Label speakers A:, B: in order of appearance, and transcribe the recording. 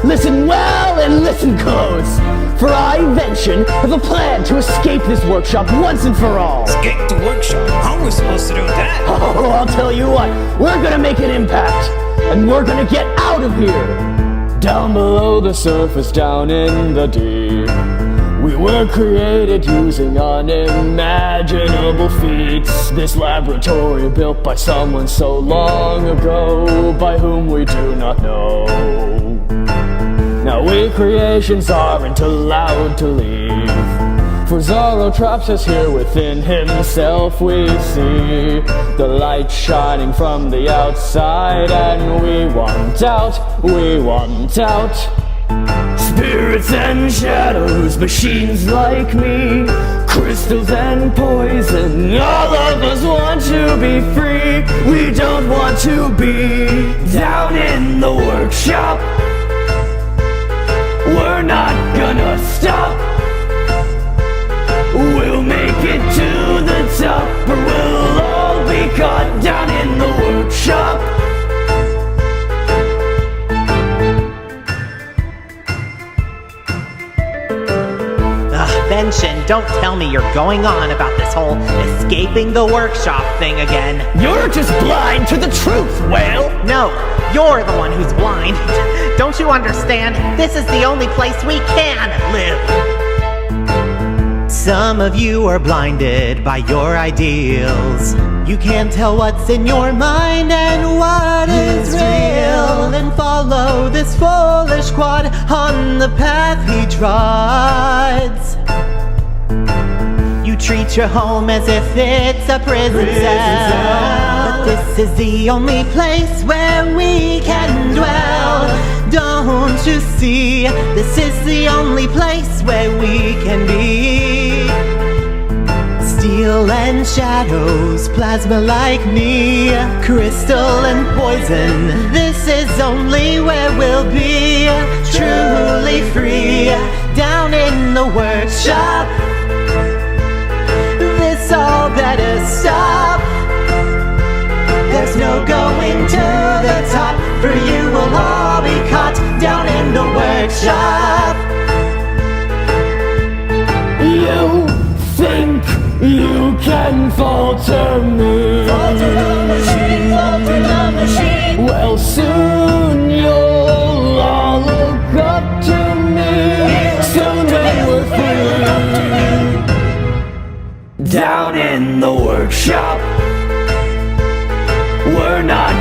A: Listen well and listen close, for I, Vention, have a plan to escape this workshop once and for all.
B: Escape the workshop? How are we supposed to do that?
A: Oh, I'll tell you what, we're gonna make an impact, and we're gonna get out of here. Down below the surface, down in the deep, we were created using unimaginable feats. This laboratory built by someone so long ago, by whom we do not know. Now we creations aren't allowed to leave, for Zorro traps us here within himself. We see the light shining from the outside, and we want out, we want out. Spirits and shadows, machines like me, crystals and poison, all of us want to be free. We don't want to be down in the workshop. We're not gonna stop. We'll make it to the top, or we'll all be caught down in the workshop.
C: Vention, don't tell me you're going on about this whole escaping the workshop thing again.
A: You're just blind to the truth, Whale!
C: No, you're the one who's blind. Don't you understand? This is the only place we can live. Some of you are blinded by your ideals. You can't tell what's in your mind and what is real, and follow this foolish quad on the path he treads. You treat your home as if it's a prison cell, but this is the only place where we can dwell. Don't you see? This is the only place where we can be. Steel and shadows, plasma like me, crystal and poison. This is only where we'll be truly free. Down in the workshop, this all better stop. There's no going to the top, for you will all be caught down in the workshop.
A: You think you can falter me?
D: Falter the machine, falter the machine.
A: Well, soon you'll all look up to me. Soon when we're free. Down in the workshop, we're not